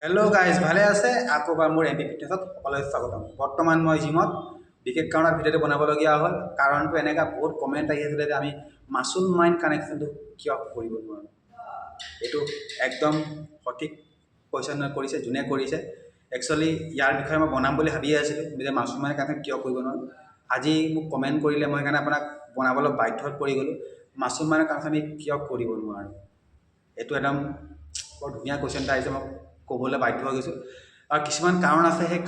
Hello' guys, ভালে আছে? আকৌ এবাৰ মোৰ এম পি ফিটনেছত সকলোকে স্বাগতম। বৰ্তমান মই জিমত বিশেষ কাৰণত ভিডিঅ'টো বনাবলগীয়া হ'ল। কাৰণটো এনেকুৱা বহুত কমেণ্ট আহি আছিলে যে আমি মাচুল মাইণ্ড কানেকশ্যনটো কিয় কৰিব নোৱাৰোঁ। এইটো একদম সঠিক কুৱেশ্যন কৰিছে, যোনে কৰিছে। একচুৱেলি ইয়াৰ বিষয়ে মই বনাম বুলি ভাবিয়ে আছিলোঁ যে মাচুল মাইণ্ড কানেকশ্যন কিয় কৰিব নোৱাৰোঁ। আজি মোক কমেণ্ট কৰিলে, মই সেইকাৰণে আপোনাক বনাবলৈ বাধ্যত পৰি গ'লোঁ। মাচুল মাইণ্ড কানেকশ্যন আমি কিয় কৰিব নোৱাৰোঁ। এইটো একদম বৰ ধুনীয়া কুৱেশ্যন এটা আহিছে, মই ক'বলৈ বাধ্য হৈ গৈছোঁ। আৰু কিছুমান কাৰণ আছে, সেই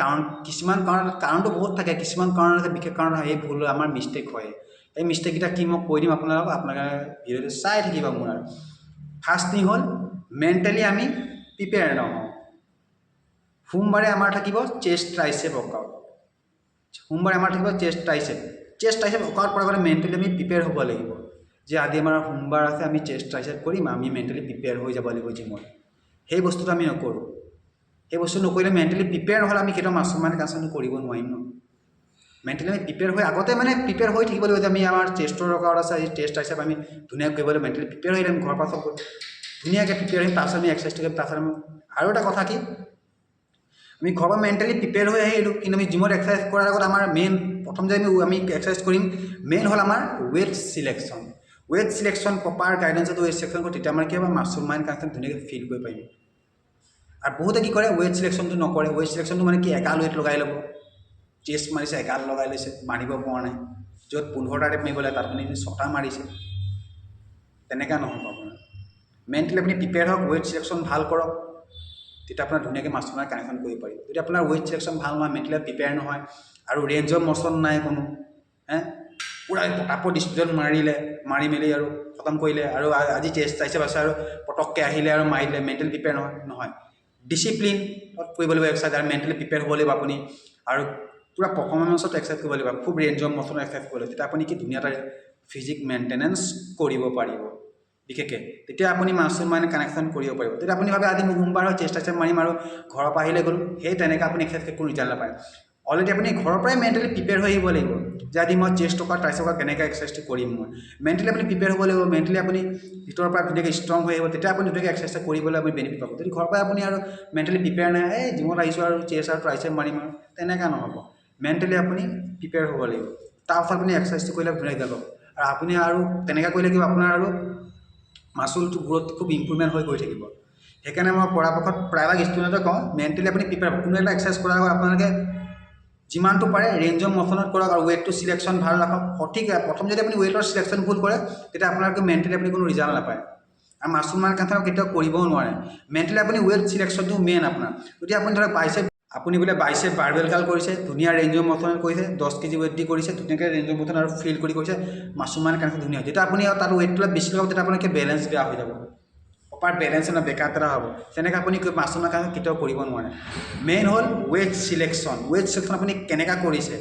কিছুমান কাৰণটো বহুত থাকে, কিছুমান কাৰণ আছে, বিশেষ কাৰণ এই ভুল আমাৰ মিষ্টেক হয়। এই মিষ্টেককেইটা কি মই কৈ দিম আপোনালোকক, আপোনালোকে ভিডিঅ'টো চাই থাকিব। মোৰ আৰু ফাৰ্ষ্ট থিং হ'ল, মেণ্টেলি আমি প্ৰিপেয়াৰ নহওঁ। সোমবাৰে আমাৰ থাকিব চেষ্ট ট্ৰাইচেপ ৱৰ্কআউট। সোমবাৰে আমাৰ থাকিব চেষ্ট ট্ৰাইচেপ ৱৰ্কআউট কৰাৰ আগতে মেণ্টেলি আমি প্ৰিপেয়াৰ হ'ব লাগিব যে আজি আমাৰ সোমবাৰ আছে, আমি চেষ্ট ট্ৰাইচেপ কৰিম। আমি মেণ্টেলি প্ৰিপেয়াৰ হৈ যাব লাগিব জিমত। সেই বস্তুটো আমি নকৰোঁ। সেই বস্তু নকৰিলে মেণ্টেলি প্ৰিপেয়াৰ নহ'লে আমি কেতিয়াও মাচুল মাইণ্ড কানেকশ্যন কৰিব নোৱাৰিম ন। মেণ্টেলি আমি প্ৰিপেয়াৰ হৈ আগতে প্ৰিপেয়াৰ হৈ থাকিব লাগিব যে আমি আমাৰ চেষ্টৰ ৱৰ্কআউট আছে, এই চেষ্ট ট্ৰাইচেপ আমি ধুনীয়াকৈ কৰিব লাগিব। মেণ্টেলি প্ৰিপেয়াৰ হৈ থাকিম, ঘৰৰ পৰা চব ধুনীয়াকৈ প্ৰিপেয়াৰ হৈ তাৰপিছত আমি এক্সাৰচাইজ কৰিম। তাৰপিছত আৰু এটা কথা কি, আমি ঘৰৰ পৰা মেণ্টেলি প্ৰিপেয়াৰ হৈ আহিলোঁ, কিন্তু আমি জিমত এক্সাৰচাইজ কৰাৰ আগত আমাৰ প্ৰথম যে আমি এক্সাৰচাইজ কৰিম, মেইন হ'ল আমাৰ weight selection. Weight selection proper গাইডেঞ্চত ৱেট চিলেকশ্যন কৰোঁ, তেতিয়া আমাৰ কি হ'ব, মাচুল মাইণ্ড কানেকশ্যন ধুনীয়াকৈ ফিল কৰিব পাৰিম। আৰু বহুতে কি কৰে, ৱেট চিলেকশ্যনটো নকৰে। ৱেট চিলেকশ্যনটো কি, এগাল ৱেট লগাই ল'ব। চেষ্ট মাৰিছে, এগাল লগাই লৈছে, মাৰিব পৰা নাই। য'ত 15টা ৰেপ মাৰিব লাগে তাত আপুনি 6টা মাৰিছে। তেনেকুৱা নহ'ব আপোনাৰ। মেণ্টেলি আপুনি প্ৰিপেয়াৰ হওক, ৱেট চিলেকশ্যন ভাল কৰক, তেতিয়া আপোনাৰ ধুনীয়াকৈ মাচুল মাইণ্ড কানেকশ্যন কৰিব পাৰিব। যদি আপোনাৰ ৱেট চিলেকশ্যন ভাল নহয়, মেণ্টেলি প্ৰিপেয়াৰ নহয়, আৰু ৰেঞ্জ অফ মশ্যন নাই কোনো, পূৰা পটাপট স্পীডত মাৰি মেলি আৰু খতম কৰিলে, আৰু আজি চেষ্ট ট্ৰাইচেপ আছে আৰু পটককৈ আহিলে আৰু মাৰিলে, মেণ্টেলি প্ৰিপেয়াৰ নহয়। ডিচিপ্লিনত কৰিব লাগিব এক্সাৰচাইজ, আৰু মেণ্টেলি প্ৰিপেয়াৰ হ'ব লাগিব আপুনি, আৰু পূৰা পাৰফৰ্মেঞ্চত এক্সাৰচাইজ কৰিব লাগিব, খুব ৰেঞ্জ অফ মশ্যনৰ এক্সাৰচাইজ কৰিব লাগিব। তেতিয়া আপুনি কি ধুনীয়া এটা ফিজিক মেইনটেনেঞ্চ কৰিব পাৰিব। বিশেষকৈ তেতিয়া আপুনি মাচুল মাইণ্ড কানেকশ্যন কৰিব পাৰিব। তেতিয়া আপুনি ভাবে আজি মোৰ সোমবাৰ হয়, চেষ্ট ট্ৰাইচেপ মাৰিম আৰু ঘৰৰ পৰা আহিলে গ'লোঁ, সেই তেনেকৈ আপুনি এক্সাৰচাইজ কোনো ৰিজাল্ট নাপায়। অলৰেডি আপুনি ঘৰৰ পৰাই মেণ্টেলি প্ৰিপেয়াৰ হৈ আহিব লাগিব যে আজি মই চেষ্ট টকা ট্ৰাইচেপ টকা কেনেকৈ এক্সাৰচাইজটো কৰিম। মই মেণ্টেলি আপুনি প্ৰিপেয়াৰ হ'ব লাগিব। মেণ্টেলি আপুনি ভিতৰৰ পৰা ধুনীয়াকৈ ষ্ট্ৰং হৈ আহিব, তেতিয়া আপুনি ধুনীয়াকৈ এক্সাৰচাইজ কৰিবলৈ আপুনি বেনিফিট পাব। যদি ঘৰৰ পৰাই আপুনি আৰু মেণ্টেলি প্ৰিপেয়াৰ নাই, এই জিমত আহিছোঁ আৰু চেষ্ট আৰু ট্ৰাইচেপ মাৰিম, আৰু তেনেকুৱা নহ'ব। মেণ্টেলি আপুনি প্ৰিপেয়াৰ হ'ব লাগিব, তাৰপাছত আপুনি এক্সাৰচাইজটো কৰিলে ধুনীয়াকৈ যাব। আৰু আপুনি আৰু তেনেকৈ কৰিলে কি আপোনাৰ আৰু মাচুলটো গ্ৰ'থ খুব ইম্প্ৰুভমেণ্ট হৈ গৈ থাকিব। সেইকাৰণে মই পৰাপক্ষত প্ৰায়ভাগ ষ্টুডেণ্টক কওঁ, মেণ্টেলি আপুনি প্ৰিপেয়াৰ হ'ব। কোনো এটা এক্সাৰচাইজ কৰাৰ আগত আপোনালোকে যিমানটো পাৰে ৰেঞ্জ অফ মশ্যনত কৰক, আৰু ৱেটটো চিলেকশ্যন ভাল ৰাখক। সঠিক প্ৰথম যদি আপুনি ৱেটৰ চিলেকশ্যন ভুল কৰে, তেতিয়া আপোনালোকে মেণ্টেলি আপুনি কোনো ৰিজাল্ট নাপায়, আৰু মাচুল মাইণ্ড কানেকশ্যন কেতিয়াও কৰিবও নোৱাৰে। মেণ্টেলি আপুনি ৱেট চিলেকশ্যনটো মেইন আপোনাৰ। যদি আপুনি ধৰক আপুনি বোলে বাইচেপ বাৰবেল কাল কৰিছে, ধুনীয়া ৰেঞ্জ অফ মশ্যন কৰিছে, 10 কেজি ৱেট দি কৰিছে, ধুনীয়াকৈ ৰেঞ্জ অফ মশ্যন আৰু ফিল কৰিছে, মাচুল মাইণ্ড কানেকশ্যন ধুনীয়া হয়। যেতিয়া আপুনি তাত ৱেটটো বেছি লগাব, তেতিয়া আপোনাৰ বেলেঞ্চ বেয়া হৈ যাব, প্ৰপাৰ বেলেঞ্চ নহয়, বেকআপ এটা হ'ব। তেনেকৈ আপুনি মাচুল মাইণ্ড কানেকশ্যন কেতিয়াও কৰিব নোৱাৰে। মেইন হ'ল ৱেট চিলেকশ্যন। ৱেট চিলেকশ্যন আপুনি কেনেকৈ কৰিছে,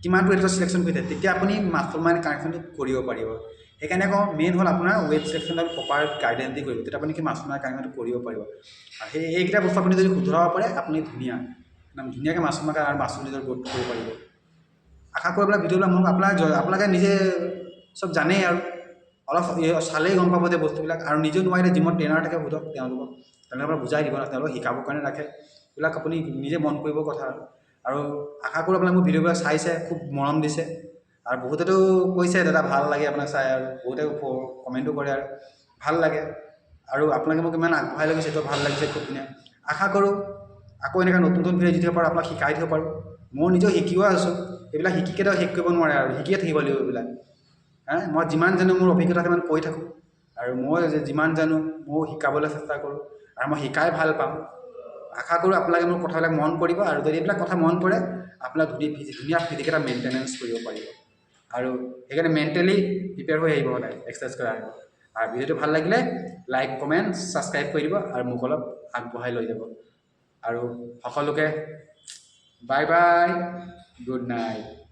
কিমানটো ৱেটৰ চিলেকশ্যন কৰিছে, তেতিয়া আপুনি মাচুল মাইণ্ড কানেকশ্যনটো কৰিব পাৰিব। সেইকাৰণে কওঁ, মেইন হ'ল আপোনাৰ ৱেট চিলেকশ্যন প্ৰপাৰ গাইডেঞ্চ দি কৰিব, তেতিয়া আপুনি মাচুল মাইণ্ড কানেকশ্যনটো কৰিব পাৰিব। আৰু এইকেইটা বস্তু আপুনি যদি শুধৰাব পাৰে, আপুনি ধুনীয়াকৈ মাচুল মাইণ্ড আৰু মাচুল নিজৰ গ্ৰ'থ কৰিব পাৰিব। আশা কৰি পেলাই ভিডিঅ'বিলাক মোক আপোনালোকে নিজে চব জানেই, আৰু অলপ চালেই গম পাব যে বস্তুবিলাক। আৰু নিজেও নোৱাৰিলে জিমত ট্ৰেইনাৰ থাকে, সোধক তেওঁলোকক বুজাই দিব না, তেওঁলোকক শিকাবৰ কাৰণে ৰাখে। এইবিলাক আপুনি নিজে মন কৰিব কথা। আৰু আশা কৰোঁ আপোনাক মোৰ ভিডিঅ'বিলাক চাইছে, খুব মৰম দিছে, আৰু বহুতেতো কৈছে দাদা ভাল লাগে আপোনাক চাই, আৰু বহুতে কমেণ্টো কৰে আৰু ভাল লাগে। আৰু আপোনালোকে মোক ইমান আগবঢ়াই লৈ গৈছে, সেইটো ভাল লাগিছে, খুব ধুনীয়া। আশা কৰোঁ আকৌ এনেকৈ নতুন ভিডিঅ' দি থাকিব পাৰোঁ, আপোনাক শিকাই দিব পাৰোঁ। মই নিজেও শিকিও আছোঁ, এইবিলাক শিকি কেতিয়াও শেষ কৰিব নোৱাৰে, আৰু শিকিয়ে থাকিব লাগিব এইবিলাক। মই যিমান জানো মোৰ অভিজ্ঞতা সিমান কৈ থাকোঁ, আৰু মই যিমান জানো ময়ো শিকাবলৈ চেষ্টা কৰোঁ, আৰু মই শিকাই ভাল পাওঁ। আশা কৰোঁ আপোনালোকে মোৰ কথাবিলাক মন কৰিব, আৰু যদি এইবিলাক কথা মন কৰে, আপোনাক ধুনীয়া ফিজিক এটা মেইনটেনেঞ্চ কৰিব পাৰিব। আৰু সেইকাৰণে মেণ্টেলি প্ৰিপেয়াৰ হৈ আহিব সদায় এক্সাৰচাইজ কৰাৰ আগত। আৰু ভিডিঅ'টো ভাল লাগিলে লাইক, কমেণ্ট, ছাবস্ক্ৰাইব কৰি দিব, আৰু মোক অলপ আগবঢ়াই লৈ যাব। আৰু সকলোকে বাই বাই, গুড নাইট।